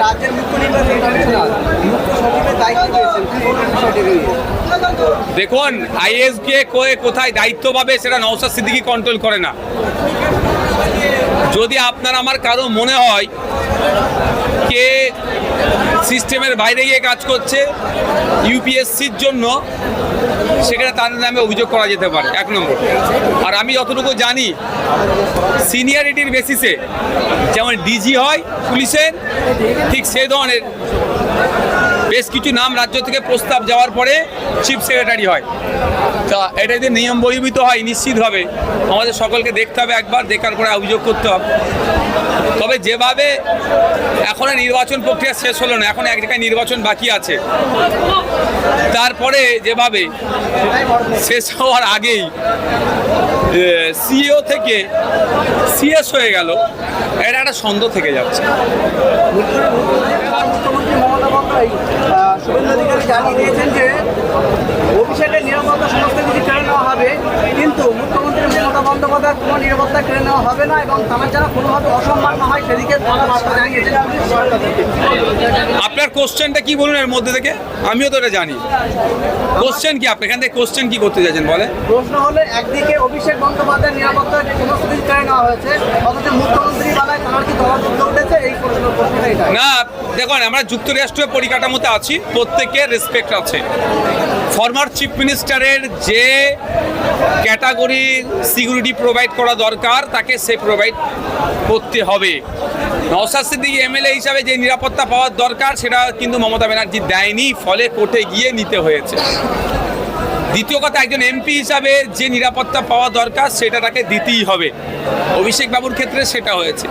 রাজ্যের মুখ্য নির্বাচন কমিশনার মুখ্য সচিবের দায়িত্ব পেয়েছেন, কি বলবেন বিষয়টি নিয়ে? দেখুন, আইএস কে কোথায় দায়িত্ব পাবে সেটা নওশাদ সিদ্দিকী কন্ট্রোল করে না। যদি আপনার আমার কারো মনে হয় কে সিস্টেমের বাইরে গিয়ে কাজ করছে ইউপিএসসির জন্য, সেখানে তাদের নামে অভিযোগ করা যেতে পারে, 1 নম্বর। আর আমি যতটুকু জানি সিনিয়রিটির বেসিসে যেমন ডিজি হয় পুলিশের, ঠিক সেই ধরনের বেশ কিছু নাম রাজ্য থেকে প্রস্তাব যাওয়ার পরে চিফ সেক্রেটারি হয়। তা এটা যদি নিয়ম বহির্ভূত হয় নিশ্চিতভাবে আমাদের সকলকে দেখতে হবে, একবার দেখার পরে অভিযোগ করতে হবে। তবে যেভাবে এখনো নির্বাচন প্রক্রিয়া শেষ হলো না, এখন এক জায়গায় নির্বাচন বাকি আছে, তারপরে যেভাবে শেষ হওয়ার আগেই সিইও থেকে সিএস হয়ে গেল, এটা একটা সন্দেহ থেকে যাচ্ছে। মুখ্যমন্ত্রী মমতা বন্দ্যোপাধ্যায় শুভেন্দু অধিকারী জানিয়ে দিয়েছেন যে অভিষেকের নিরাপত্তা সমস্ত কিছু কেড়ে নেওয়া হবে, কিন্তু মুখ্যমন্ত্রী মমতা বন্দ্যোপাধ্যায় কোনো নিরাপত্তা কেড়ে নেওয়া হবে না এবং তার যেন কোনোভাবে অসম্মান না হয় সেদিকে তারা বার্তা জানিয়েছেন। আপনার কোশ্চেনটা কি বলুন এর মধ্যে থেকে? আমিও তো এটা জানি। কোশ্চেন কি? আপনি এখান থেকে কোশ্চেন কি করতে চাইছেন বলে? প্রশ্ন হলো, একদিকে অভিষেক বন্দ্যোপাধ্যায়ের নিরাপত্তা সমস্ত কিছু কেড়ে নেওয়া হয়েছে, অথচ মুখ্যমন্ত্রী বেলায় তার কি দলাযুদ্ধ উঠেছে, এই প্রশ্নটা এটা না। দেখুন, আমরা যুক্তরাষ্ট্রীয় পরিকাঠামোতে আছি, প্রত্যেকের রেসপেক্ট আছে। ফরমার চিফ মিনিস্টারের যে ক্যাটাগরি সিকিউরিটি প্রোভাইড করা দরকার তাকে সে প্রোভাইড করতে হবে। নওশাদ সিদ্দিকী এমএলএ হিসাবে যে নিরাপত্তা পাওয়ার দরকার সেটা কিন্তু মমতা ব্যানার্জি দেয়নি, ফলে কোর্টে গিয়ে নিতে হয়েছে। দ্বিতীয় কথা, একজন এমপি হিসাবে যে নিরাপত্তা পাওয়া দরকার সেটা তাকে দিতেই হবে। অভিষেক বাবুর ক্ষেত্রে সেটা হয়েছে।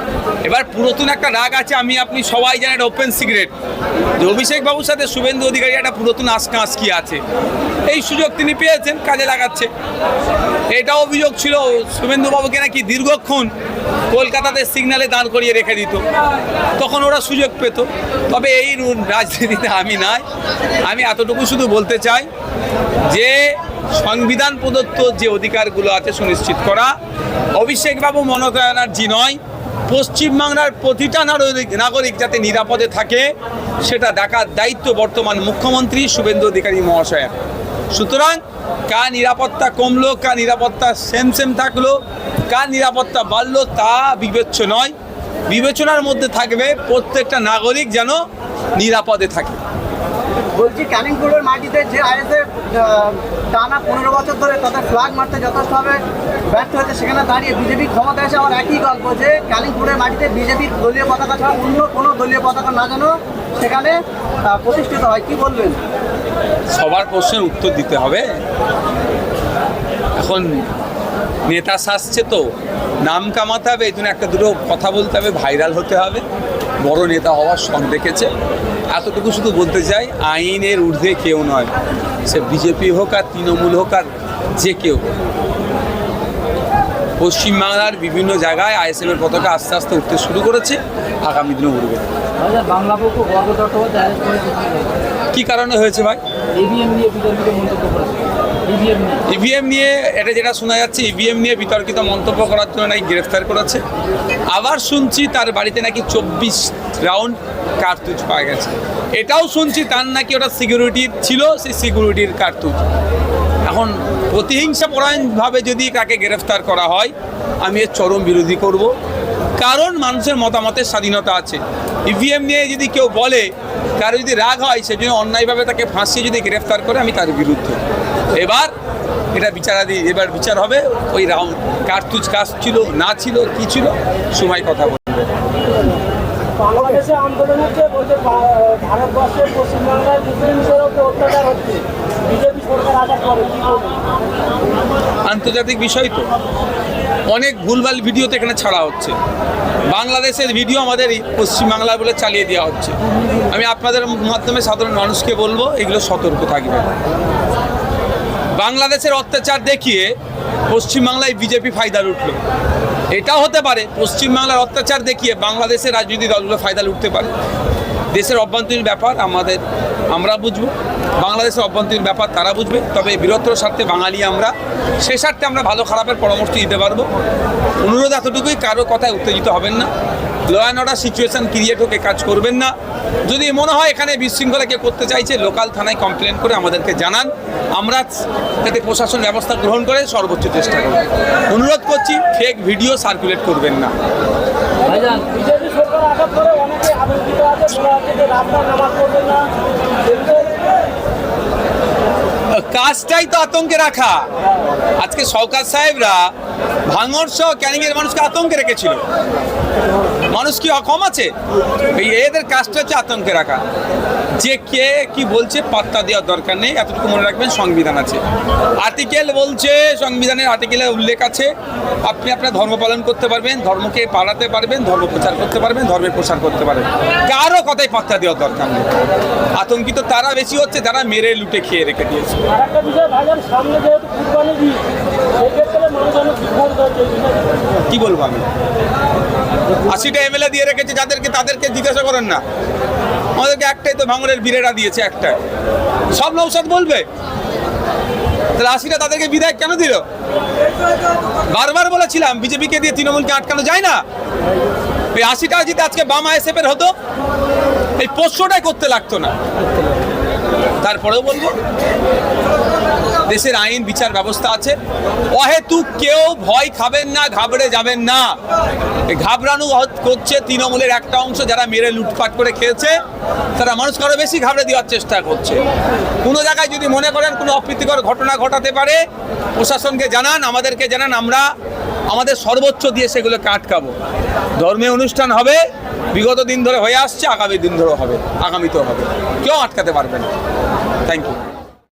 এবার পুরাতন একটা রাগ আছে, আমি আপনি সবাই জানেন, ওপেন সিক্রেট, যে অভিষেক বাবুর সাথে শুভেন্দু অধিকারী একটা পুরাতন আজকি আছে। এই সুযোগ তিনি পেয়েছেন, কাজে লাগাচ্ছে। এটাও অভিযোগ ছিল শুভেন্দু বাবুকে নাকি দীর্ঘক্ষণ কলকাতাতে সিগন্যালে দাঁড় করিয়ে রেখে দিত, তখন ওরা সুযোগ পেত। তবে এই রাজনীতিতে আমি নাই। আমি এতটুকু শুধু বলতে চাই যে সংবিধান প্রদত্ত যে অধিকারগুলো আছে সুনিশ্চিত করা, অভিষেকবাবু মমতা ব্যানার্জি নয়, পশ্চিমবাংলার প্রতিটা নাগরিক যাতে নিরাপদে থাকে সেটা দেখার দায়িত্ব বর্তমান মুখ্যমন্ত্রী শুভেন্দু অধিকারী মহাশয়ের। সুতরাং কার নিরাপত্তা কমলো, কার নিরাপত্তা সেম থাকলো, কার নিরাপত্তা বাড়লো তা বিবেচ্য নয়। বিবেচনার মধ্যে থাকবে প্রত্যেকটা নাগরিক যেন নিরাপদে থাকে। বলছি, ক্যানিংপুরের মাটিতে যে আইএসএফ টানা 15 বছর ধরে তাদের ফ্ল্যাগ মারতে যথেষ্টভাবে ব্যর্থ হয়েছে, সেখানে দাঁড়িয়ে বিজেপি ক্ষমতা এসে আবার একই গল্প যে ক্যানিংপুরের মাটিতে বিজেপির দলীয় পতাকা ছাড়া অন্য কোনো দলীয় পতাকা না যেন সেখানে প্রতিষ্ঠিত হয়, কি বলবেন? সবার প্রশ্নের উত্তর দিতে হবে। এখন নেতা সাজছে তো নাম কামাতে হবে, এই জন্য একটা দুটো কথা বলতে হবে, ভাইরাল হতে হবে, বড় নেতা হওয়ার শখ দেখেছে। এতটুকু শুধু বলতে চাই, আইনের ঊর্ধ্বে কেউ নয়, সে বিজেপি হোক আর তৃণমূল হোক আর যে কেউ। পশ্চিমবাংলার বিভিন্ন জায়গায় আইএসএফের পতাকা আস্তে আস্তে উঠতে শুরু করেছে, আগামী দিনে উঠবে। বাংলা পক্ষ গর্ব চট্টোপাধ্যায় কী কারণে হয়েছে ভাই? ইভিএম নিয়ে বিতর্কিত মন্তব্য করেছে। ইভিএম নিয়ে এটা যেটা শোনা যাচ্ছে, ইভিএম নিয়ে বিতর্কিত মন্তব্য করার জন্য নাকি গ্রেফতার করেছে। আবার শুনছি তার বাড়িতে নাকি 24 রাউন্ড কার্তুজ পাওয়া গেছে। এটাও শুনছি তার নাকি ওটা সিকিউরিটির ছিল, সেই সিকিউরিটির কার্তুজ। এখন প্রতিহিংসা পরায়ণভাবে যদি কাকে গ্রেফতার করা হয়, আমি এর চরম বিরোধী করব। কারণ মানুষের মতামতের স্বাধীনতা আছে। ইভিএম নিয়ে যদি কেউ বলে, কারো যদি রাগ হয়, সেজন্য অন্যায়ভাবে তাকে ফাঁসিয়ে যদি গ্রেফতার করে, আমি তার বিরুদ্ধে। এবার এটা এবার বিচার হবে, ওই রাউন্ড কার্তুজ কাজ ছিল না ছিল কি ছিল, সময় কথা বলবে। বাংলাদেশে আন্দোলন হচ্ছে, বলছে ভারতবর্ষের পশ্চিমবাংলায় মুসলিমদের উপর অত্যাচার হচ্ছে, বিজেপি সরকার আঘাত করে। আন্তর্জাতিক বিষয় তো অনেক ভুলভাল ভিডিও তো এখানে ছাড়া হচ্ছে। বাংলাদেশের ভিডিও আমাদের পশ্চিমবাংলা বলে চালিয়ে দেওয়া হচ্ছে। আমি আপনাদের মাধ্যমে সাধারণ মানুষকে বলবো, এগুলো সতর্ক থাকবে। বাংলাদেশের অত্যাচার দেখিয়ে পশ্চিমবাংলায় বিজেপি ফায়দা লুটল, এটাও হতে পারে। পশ্চিমবাংলার অত্যাচার দেখিয়ে বাংলাদেশের রাজনৈতিক দলগুলো ফায়দা লুটতে পারে। দেশের অভ্যন্তরীণ ব্যাপার আমরা বুঝবো, বাংলাদেশের অভ্যন্তরীণ ব্যাপার তারা বুঝবে। তবে বৃহত্তর স্বার্থে বাঙালি আমরা, সে স্বার্থে আমরা ভালো খারাপের পরামর্শ দিতে পারবো। অনুরোধ এতটুকুই, কারো কথায় উত্তেজিত হবেন না, law and order situation create হোক, এ কাজ করবেন না। যদি মনে হয় এখানে বিশৃঙ্খলা কেউ করতে চাইছে, লোকাল থানায় কমপ্লেন করে আমাদেরকে জানান, আমরা যাতে প্রশাসন ব্যবস্থা গ্রহণ করে সর্বোচ্চ চেষ্টা করব। অনুরোধ করছি, ফেক ভিডিও সার্কুলেট করবেন না। বিজেপি সরকার আসার পরে অনেকে আতঙ্কিত আছে, বলা হচ্ছে যে রাস্তায় নামাজ পড়বেন না। কাজটাই তো আতঙ্কে রাখা। আজকে সরকার সাহেবরা ভাঙড় সহ ক্যানিংয়ের মানুষকে আতঙ্কে রেখেছিল। মানুষ কি কম আছে? এই এদের কাজটা হচ্ছে আতঙ্কে রাখা। যে কে কি বলছে পাত্তা দেওয়ার দরকার নেই, এতটুকু মনে রাখবেন সংবিধান আছে, আর্টিকেল বলছে, সংবিধানের আর্টিকেলে উল্লেখ আছে আপনি আপনার ধর্ম পালন করতে পারবেন, ধর্মকে পালাতে পারবেন, ধর্ম প্রচার করতে পারবেন, ধর্মের প্রসার করতে পারবেন, কারো কথাই পাত্তা দেওয়ার দরকার নেই। আতঙ্কিত তারা বেশি হচ্ছে যারা মেরে লুটে খেয়ে রেখে দিয়েছে। আর একটা বিষয় ভাইজান, সামনে যেহেতু কুরবানি ঈদ, সেক্ষেত্রে মানুষ অনেক বিভ্রান্ত হচ্ছে। কি বলবো আমি, 80টা এমএলএ দিয়ে রেখেছে যাদেরকে, তাদেরকে জিজ্ঞাসা করেন না। আমাদেরকে একটাই তো ভাঙড়ের বীরেরা দিয়েছে, একটাই। সব নৌসাদ বলবে তাহলে 80টা তাদেরকে বিধায়ক কেন দিল? বারবার বলেছিলাম বিজেপিকে দিয়ে তৃণমূলকে আটকানো যায় না। এই 80টা জিতে আজকে বাম আইএসএফ এর হতো, এই 500টাই করতে লাগতো না। তারপরেও বলবো দেশের আইন বিচার ব্যবস্থা আছে, অহেতুক কেউ ভয় খাবেন না, ঘাবড়ে যাবেন না। ঘাবড়ানো করছে তৃণমূলের একটা অংশ, যারা মেরে লুটপাট করে খেয়েছে, তারা মানুষকে আরো বেশি ঘাবড়ে দেওয়ার চেষ্টা করছে। কোনো জায়গায় যদি মনে করেন কোনো অপ্রীতিকর ঘটনা ঘটাতে পারে, প্রশাসনকে জানান, আমাদেরকে জানান, আমরা আমাদের সর্বোচ্চ দিয়ে সেগুলোকে আটকাবো। ধর্মীয় অনুষ্ঠান হবে, বিগত দিন ধরে হয়ে আসছে, আগামী দিন ধরে হবে, আগামীতেও হবে, কেউ আটকাতে পারবে না। Thank you.